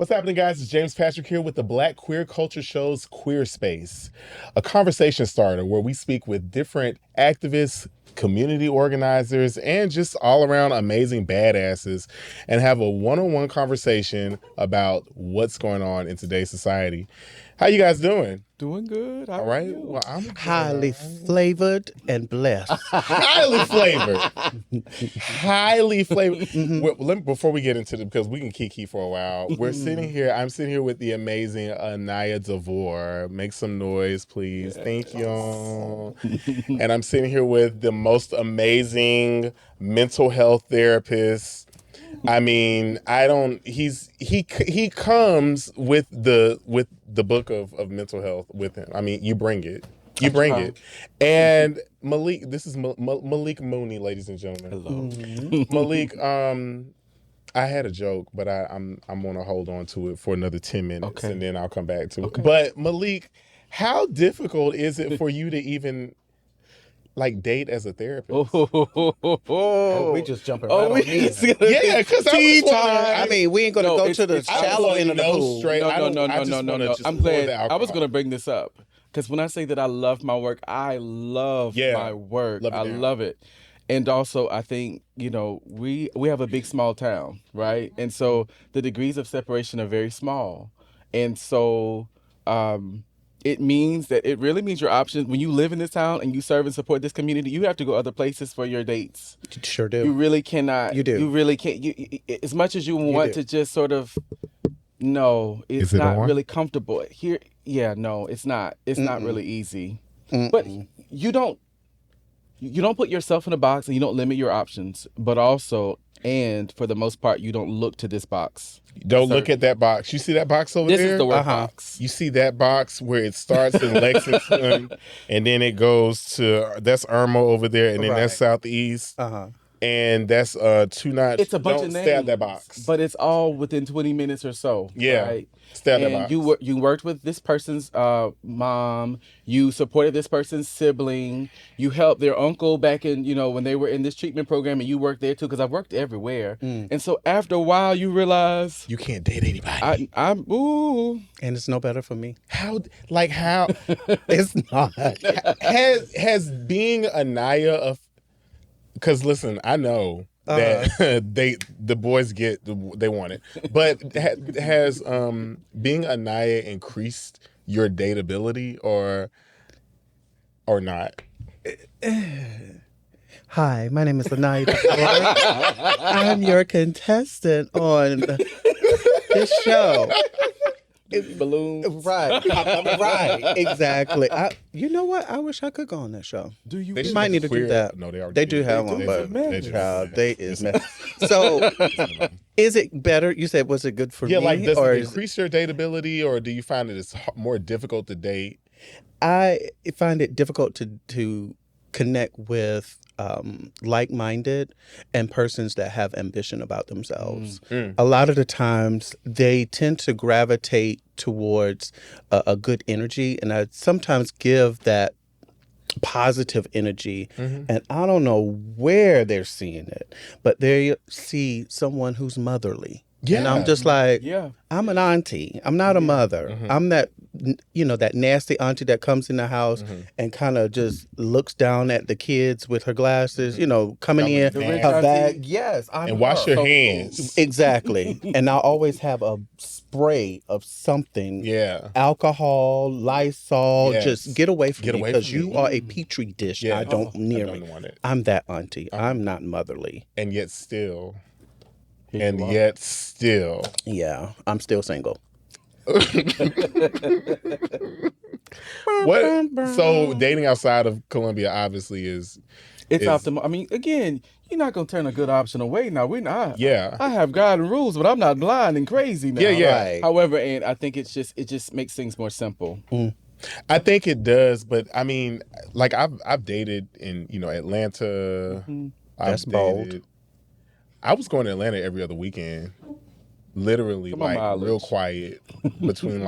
What's happening, guys? It's James Patrick here with the Black Queer Culture Show's Queer Space, a conversation starter where we speak with different activists, community organizers, and just all around amazing badasses and have a one-on-one conversation about what's going on in today's society. How you guys doing? Doing good. All right. Well, I'm highly flavored and blessed. highly flavored. Highly flavored. Before we get into it, because we can kiki for a while, I'm sitting here with the amazing Anaya Devore. Make some noise, please. Thank you. And I'm sitting here with the most amazing mental health therapist. I mean, he comes with the book of mental health with him. I mean, you bring it. And Malik, this is Malik Mooney, ladies and gentlemen. Hello. Malik, I had a joke, but I'm gonna hold on to it for another 10 minutes and then I'll come back to it. But Malik, how difficult is it for you to even date as a therapist? We just jumping right on these. Yeah, because I mean, we ain't gonna go to the shallow end of the pool. No. I'm glad. I was gonna bring this up because when I say that I love my work, I love my work. I love it. And also, I think, we have a big, small town, right? And so the degrees of separation are very small. And so it really means your options. When you live in this town and you serve and support this community, you have to go other places for your dates. You sure do. You really cannot. You do. You really can't. As much as you want to just sort of, no, it's not really comfortable. Here, no, it's not. It's not really easy. But you don't put yourself in a box and you don't limit your options. But also, and for the most part, you don't look to this box. Don't look at that box. You see that box over there? This is the work box. You see that box where it starts in Lexington and then it goes to, that's Irma over there, and then that's Southeast. And that's 2-notch. It's a bunch of names. Stab that box. But it's all within 20 minutes or so. Yeah. Right? Stab that box. You worked with this person's mom. You supported this person's sibling. You helped their uncle back in, when they were in this treatment program, and you worked there too, because I've worked everywhere. And so after a while, you realize you can't date anybody. And it's no better for me. How? It's not. Has being Anaya because listen, I know that the boys they want it, but has being Anaya increased your dateability or not? Hi, my name is Anaya Devore. I'm your contestant on this show. Balloons. Right, exactly. You know what? I wish I could go on that show. Do you? We might need to do that. No, they already They do have one, but they is mess. So, is it better? You said, was it good for me? Yeah, does it increase your dateability, or do you find that it's more difficult to date? I find it difficult to connect with like-minded and persons that have ambition about themselves. A lot of the times they tend to gravitate towards a good energy, and I sometimes give that positive energy, and I don't know where they're seeing it, but they see someone who's motherly. Yeah. And I'm just like, I'm an auntie. I'm not a mother. I'm that, that nasty auntie that comes in the house and kind of just looks down at the kids with her glasses, coming in, her bag. Yes. And wash your hands. Exactly. And I always have a spray of something. Yeah. Alcohol, Lysol. Yes. Just get away from me because you me. are a petri dish. Yeah. I don't near I don't me. want it. I'm that auntie. I'm not motherly. And yet still. Yeah, I'm still single. So dating outside of Colombia obviously is optimal. I mean, again, you're not gonna turn a good option away. Now we're not. Yeah. I have God and rules, but I'm not blind and crazy now. Yeah. Right. However, and I think it just makes things more simple. I think it does, but I mean, I've dated in Atlanta. That's bold. I was going to Atlanta every other weekend. literally real quiet between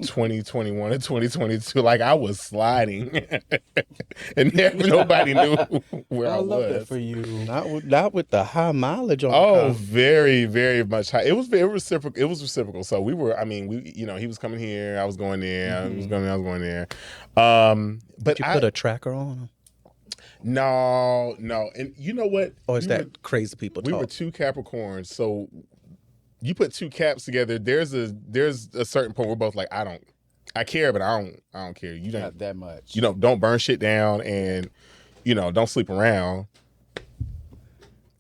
2021 and 2022. Like I was sliding and nobody knew where I was. love that for you. Not with the high mileage on the car. Very, very much high. It was reciprocal. It was reciprocal. So we were, he was coming here, I was going there, he was coming, I was going there. But you put a tracker on him? No. And you know what? Or is that crazy people talk? We were two Capricorns, so you put two Caps together, there's a certain point we're both like, I care, but I don't care. You don't not that much. Don't burn shit down, and don't sleep around.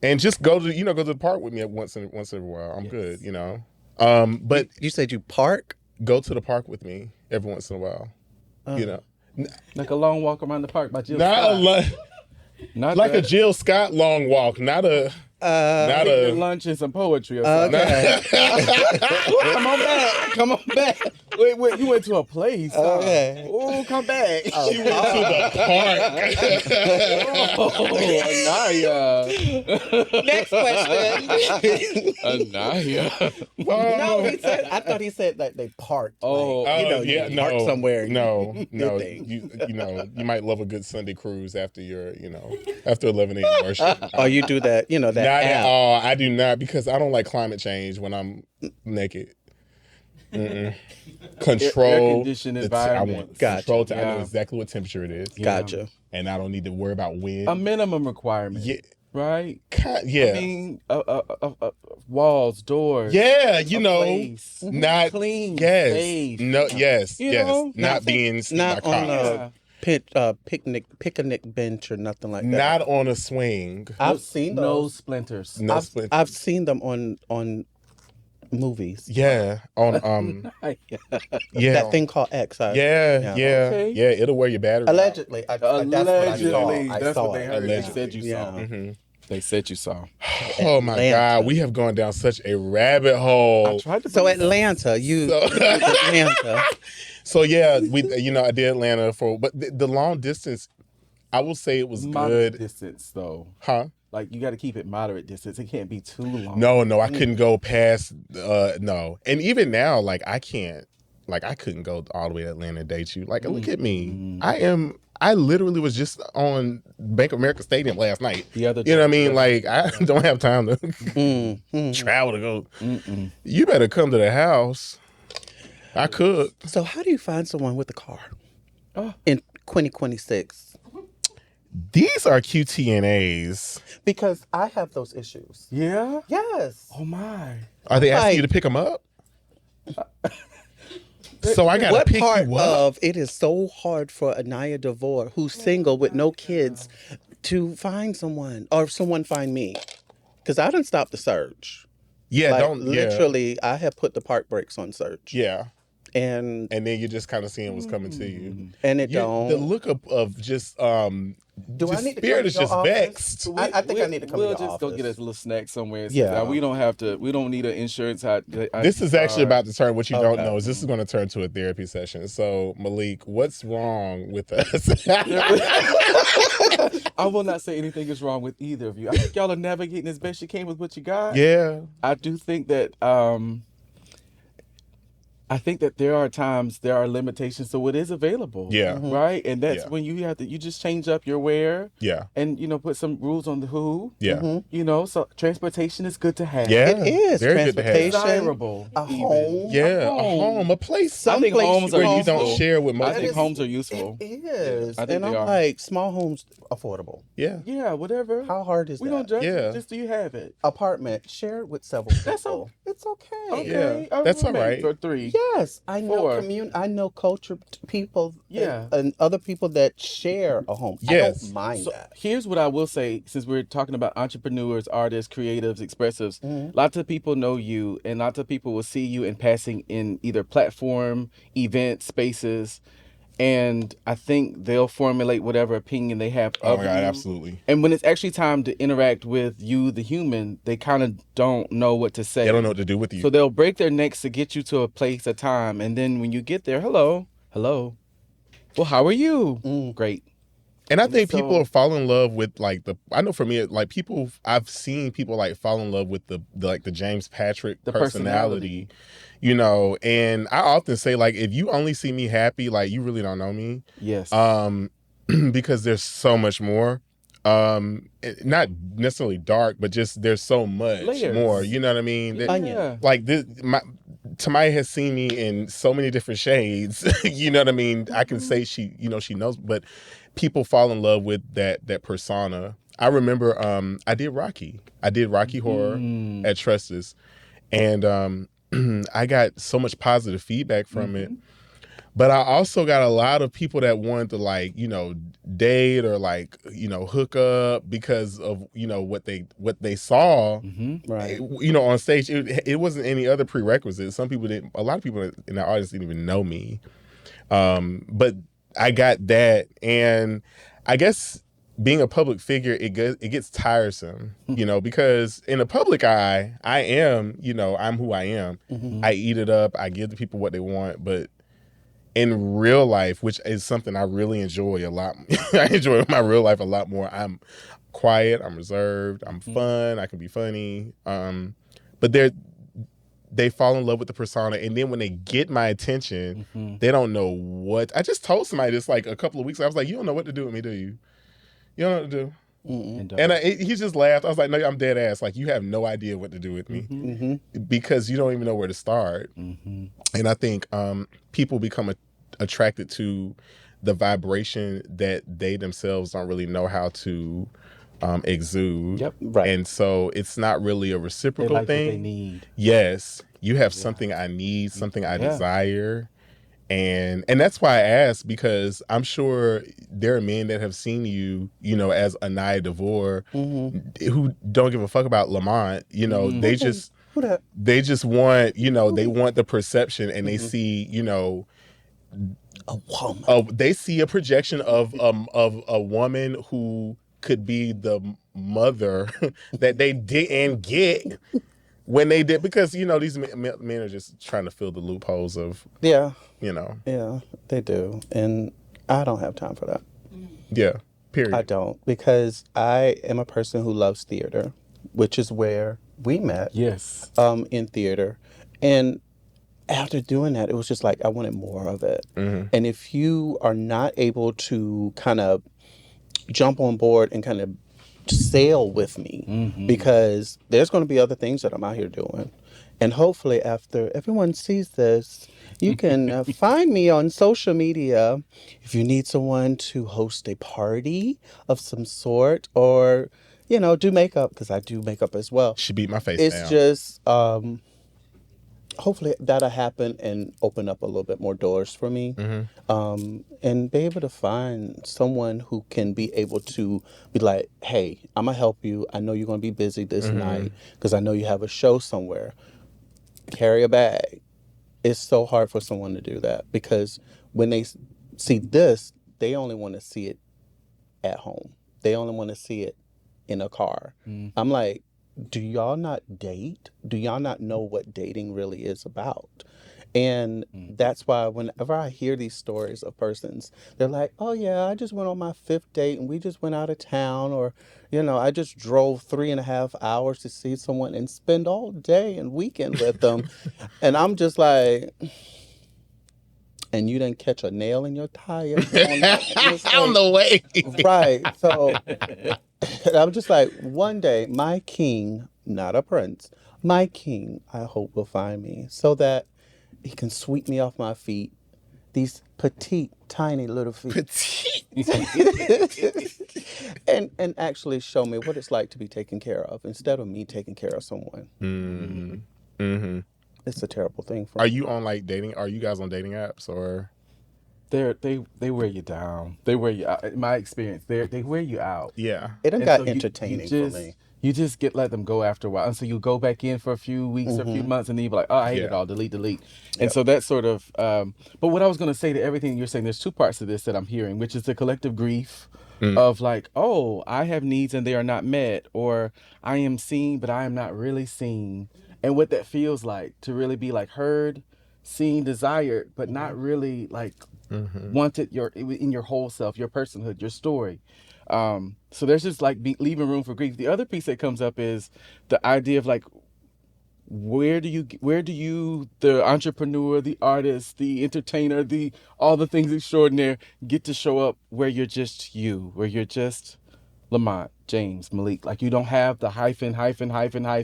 And just go to the park with me once in a while. I'm good, But you said you park? Go to the park with me every once in a while. Like a long walk around the park by Jill Not like a Jill Scott long walk, not a lunch and some poetry or something. Okay. Come on back. Wait, you went to a place. Okay. Oh, come back. She went to the park. Anaya. Next question. Anaya. No, I thought he said that they parked. Park somewhere. No. You might love a good Sunday cruise after after 11 a.m. worship. Oh, you do that, that Not app. at all. I do not, because I don't like climate change when I'm naked. Control. Air-conditioned environment. I want control. I know exactly what temperature it is. Gotcha. And I don't need to worry about wind. A minimum requirement. Yeah. Right? Yeah. I mean, walls, doors. Yeah, place. not clean. Yes. Safe. No. Yes. Yes. Not being not by on car. a picnic bench or nothing like that. Not on a swing. I've seen those. No splinters. No splinters. I've seen them on movies. Yeah. On yeah. That thing called X. Yeah. Okay. Yeah. It'll wear your battery. Allegedly. That's I what they heard. Allegedly. They said you saw. Mm-hmm. They said you saw. Oh my God, we have gone down such a rabbit hole. I tried to. So Atlanta, Atlanta. So yeah, I did Atlanta but the long distance, I will say it was moderate good. Distance though. Huh? Like you got to keep it moderate distance. It can't be too long. No, I couldn't go past. No, and even now, I can't. I couldn't go all the way to Atlanta and date you. Look at me. I literally was just on Bank of America Stadium last night. The other, you know what I mean? I don't have time to travel to go. You better come to the house. I could. So how do you find someone with a car in 2026? These are QTNAs. Because I have those issues. Yeah? Yes. Oh my. Are they asking you to pick them up? So I gotta pick you up. What part of it is so hard for Anaya Devore, who's single with no kids, to find someone or someone find me? Because I didn't stop the search. Yeah, literally. I have put the park brakes on search. Yeah. And then you're just kind of seeing what's coming to you. And it don't. The look of just do I need to spirit is just vexed. I think I need to come to your office. We'll just go get us a little snack somewhere. Yeah. We don't need an insurance. This is actually about to turn, what you don't know is this is going to turn to a therapy session. So Malik, what's wrong with us? I will not say anything is wrong with either of you. I think y'all are navigating as best you can with what you got. Yeah. I do think that there are times, there are limitations to what is available. Yeah. Right? And that's when you just change up your where. Yeah. And, put some rules on the who. Yeah. So transportation is good to have. Yeah. It is. Very Transportation. Desirable. A home. Yeah. A home. A place. I think homes are where you useful. don't share with most I think people. homes are useful. It is. I think and they I'm are. like, small homes affordable. Yeah. Yeah, whatever. How hard is we that? don't judge Yeah. it. Just do you have it? Apartment shared with several people. It's okay. Okay. Yeah. That's all right. For 3. Yes, I know 4. I know cultured people. Yeah. And other people that share a home. Yes. I don't mind So that. here's what I will say, since we're talking about entrepreneurs, artists, creatives, expressives. Lots of people know you, and lots of people will see you in passing in either platform, event spaces, and I think they'll formulate whatever opinion they have Oh of my God, you. absolutely. And when it's actually time to interact with you, the human, they kind of don't know what to say. They don't know what to do with you. So they'll break their necks to get you to a place, a time, and then when you get there, hello. Well, how are you? Great. And I think people fall in love with like I know for me, like I've seen people like fall in love with the like the James Patrick personality, you know, and I often say like, if you only see me happy, like you really don't know me. Yes. Because there's so much more. Not necessarily dark, but just there's so much more, you know what I mean? Like Tamaya has seen me in so many different shades. You know what I mean? I can say she knows, but people fall in love with that persona. I remember I did Rocky Horror at Trustis, and I got so much positive feedback from it. But I also got a lot of people that wanted to like, you know, date or like, you know, hook up because of, you know, what they saw, right? You know, on stage. It wasn't any other prerequisites. A lot of people in the audience didn't even know me. But I got that, and I guess being a public figure, it gets tiresome, you know, because in the public eye, I am, you know, I'm who I am. I eat it up. I give the people what they want, but in real life, which is something I really enjoy a lot. I enjoy my real life a lot more. I'm quiet. I'm reserved. I'm fun. I can be funny. But they fall in love with the persona, and then when they get my attention, they don't know what. I just told somebody this like a couple of weeks ago. I was like, "You don't know what to do with me, do you? You don't know what to do." And he just laughed. I was like, "No, I'm dead ass. Like, you have no idea what to do with me because you don't even know where to start." And I think people become attracted to the vibration that they themselves don't really know how to exude. Yep. Right. And so it's not really a reciprocal thing. What they need. Yes. You have something I need, something I desire. And that's why I asked, because I'm sure there are men that have seen you, you know, as Anaya Devore, who don't give a fuck about Lamont. You know, they just want, you know, they want the perception, and they see, you know, a woman. They see a projection of a woman who could be the mother that they didn't get when they did, because, you know, these men are just trying to fill the loopholes of, you know. Yeah, they do. And I don't have time for that. Yeah, period. I don't, because I am a person who loves theater, which is where we met. Yes. In theater. And after doing that, it was just like, I wanted more of it. And if you are not able to kind of jump on board and kind of sail with me, because there's going to be other things that I'm out here doing. And hopefully after everyone sees this, you can find me on social media if you need someone to host a party of some sort, or, you know, do makeup, because I do makeup as well. She beat my face It's down. just, hopefully that'll happen and open up a little bit more doors for me. And be able to find someone who can be able to be like, hey, I'm going to help you. I know you're going to be busy this night because I know you have a show somewhere. Carry a bag. It's so hard for someone to do that, because when they see this, they only want to see it at home. They only want to see it in a car. I'm like, do y'all not date? Do y'all not know what dating really is about? And that's why whenever I hear these stories of persons, they're like, oh yeah, I just went on my 5th date and we just went out of town, or, you know, I just drove 3.5 hours to see someone and spend all day and weekend with them. And I'm just like, and you didn't catch a nail in your tire on the way. Right. So I'm just like, one day, my king, not a prince, my king, I hope, will find me so that he can sweep me off my feet. These petite, tiny little feet. and actually show me what it's like to be taken care of instead of me taking care of someone. It's a terrible thing for me. Are you on like dating? Are you guys on dating apps, or? They wear you down. They wear you out. In my experience, they wear you out. Yeah. It done got entertaining for me. You just let them go after a while. And so you go back in for a few weeks or a few months, and then you're like, oh, I hate it all, delete. And so that's sort of, but what I was going to say to everything you're saying, there's 2 parts to this that I'm hearing, which is the collective grief of like, oh, I have needs and they are not met, or I am seen, but I am not really seen. And what that feels like to really be like heard, seen, desired, but not really like want it in your whole self, your personhood, your story. So there's just like leaving room for grief. The other piece that comes up is the idea of like, where do you, the entrepreneur, the artist, the entertainer, all the things extraordinaire, get to show up where you're just you, where you're just Lamont, James, Malik. Like you don't have the hyphen. And I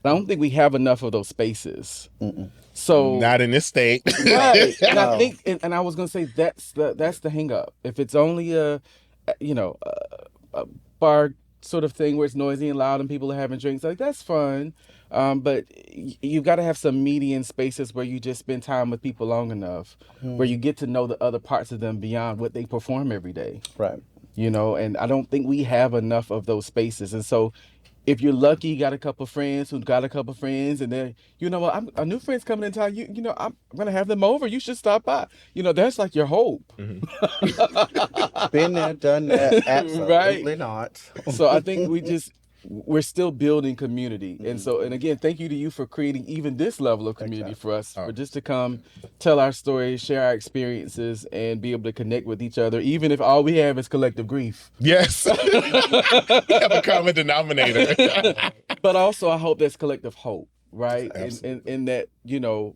don't think we have enough of those spaces. So not in this state, right? And I think, and I was gonna say that's the hang up. If it's only a bar sort of thing where it's noisy and loud and people are having drinks, like that's fun. But you've got to have some median spaces where you just spend time with people long enough, where you get to know the other parts of them beyond what they perform every day. Right. And I don't think we have enough of those spaces. And so if you're lucky, you got a couple friends who've got a couple friends, and then, a new friend's coming in town, I'm going to have them over. You should stop by. That's like your hope. Been there, done that. Absolutely right? Not. So I think we're still building community. And so, and again, thank you to you for creating even this level of community for us, for just to come tell our stories, share our experiences, and be able to connect with each other, even if all we have is collective grief. Yes. We have a common denominator. But also, I hope that's collective hope, right? Absolutely. In that,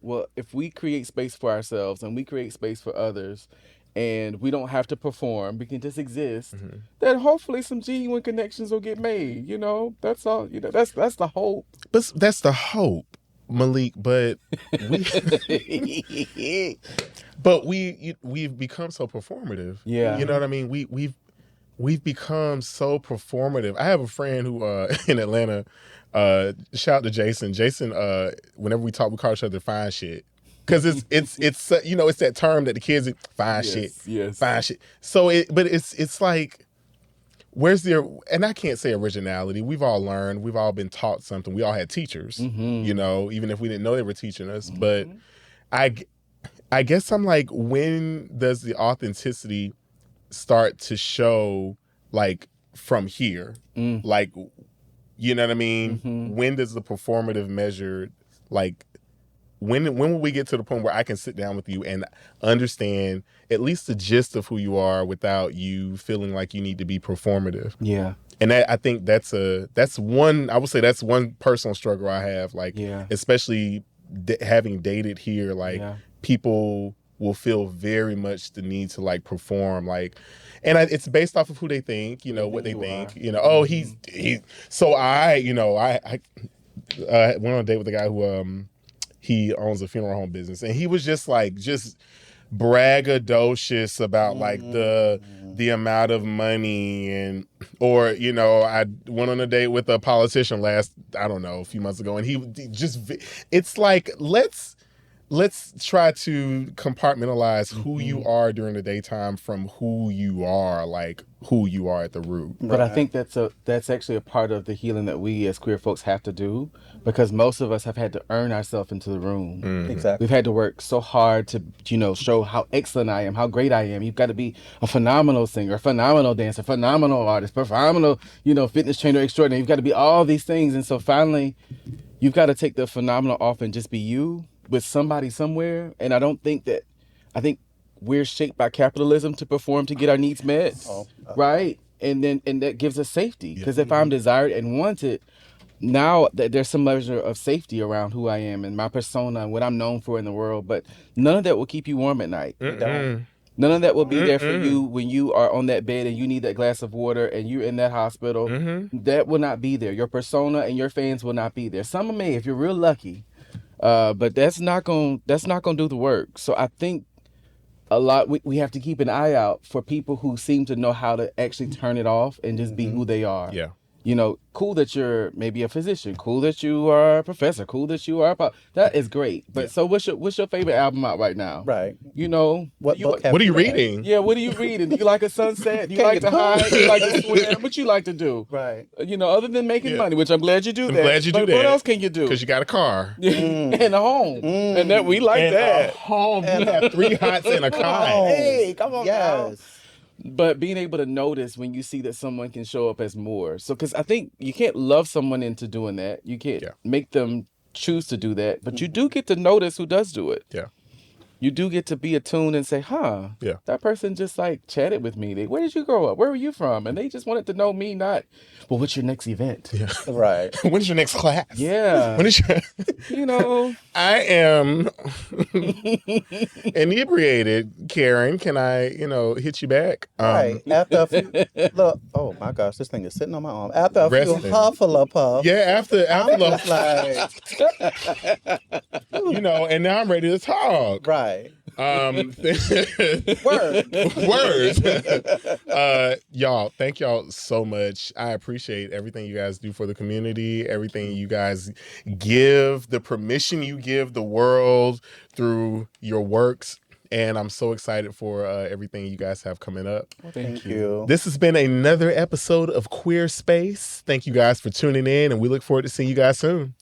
well, if we create space for ourselves and we create space for others, and we don't have to perform, we can just exist, then hopefully some genuine connections will get made. That's all. That's the hope. But that's the hope, Malik. But we've become so performative. Yeah. You know what I mean? We've become so performative. I have a friend who in Atlanta, shout out to Jason. Jason, whenever we talk, we call each other fine shit. Because it's it's that term that the kids fine shit. So it's like, where's and I can't say originality. We've all learned. We've all been taught something. We all had teachers. Even if we didn't know they were teaching us. But I guess I'm like, when does the authenticity start to show, like, from here? Like, you know what I mean? When does the performative measure, like, when will we get to the point where I can sit down with you and understand at least the gist of who you are without you feeling like you need to be performative? Yeah. And I think that's one personal struggle I have, like, especially having dated here, like, people will feel very much the need to, like, perform, like, and it's based off of who they think, what they think, oh, he's so I went on a date with a guy who, he owns a funeral home business, and he was just braggadocious about like the amount of money, or I went on a date with a politician a few months ago, and he just, it's like, let's try to compartmentalize who you are during the daytime from who you are at the root. But I think that's actually a part of the healing that we as queer folks have to do, because most of us have had to earn ourselves into the room. Exactly. We've had to work so hard to, show how excellent I am, how great I am. You've got to be a phenomenal singer, a phenomenal dancer, phenomenal artist, phenomenal, fitness trainer extraordinary. You've got to be all these things. And so finally, you've got to take the phenomenal off and just be you with somebody somewhere. And I think we're shaped by capitalism to perform to get our needs met, right? And that gives us safety, because if I'm desired and wanted, now that there's some measure of safety around who I am and my persona and what I'm known for in the world, but none of that will keep you warm at night. None of that will be there for you when you are on that bed and you need that glass of water and you're in that hospital. That will not be there. Your persona and your fans will not be there. Some may, if you're real lucky, but that's not gonna do the work. So I think a lot we have to keep an eye out for people who seem to know how to actually turn it off and just be who they are. Yeah. Cool that you're maybe a physician, cool that you are a professor, cool that you are that is great. But so what's your favorite album out right now? Right. What are you reading? Yeah, what are you reading? Do you like a sunset? Do you like to hide? Do you like to swim? What you like to do? Right. Other than making money, which I'm glad you do that. Glad you do that. What else can you do? Because you got a car. And a home. And that we like and that. A home. You have 3 hots and a car. Hey, come on. Yes. Now. But being able to notice when you see that someone can show up as more. So, because I think you can't love someone into doing that. You can't make them choose to do that. But you do get to notice who does do it. Yeah. you do get to be attuned and say, huh, that person just like chatted with me. Where did you grow up? Where were you from? And they just wanted to know me, not, well, what's your next event? Yeah. Right. When's your next class? Yeah. When is your... You know. I am inebriated, Karen. Can I, hit you back? Right. After a few, look, oh my gosh, this thing is sitting on my arm. After a few huffle-a-puff. Yeah, after like, and now I'm ready to talk. Right. Words. Y'all, thank y'all so much. I appreciate everything you guys do for the community, everything you guys give, the permission you give the world through your works. And I'm so excited for everything you guys have coming up. Well, thank you. This has been another episode of Queer Space. Thank you guys for tuning in, and we look forward to seeing you guys soon.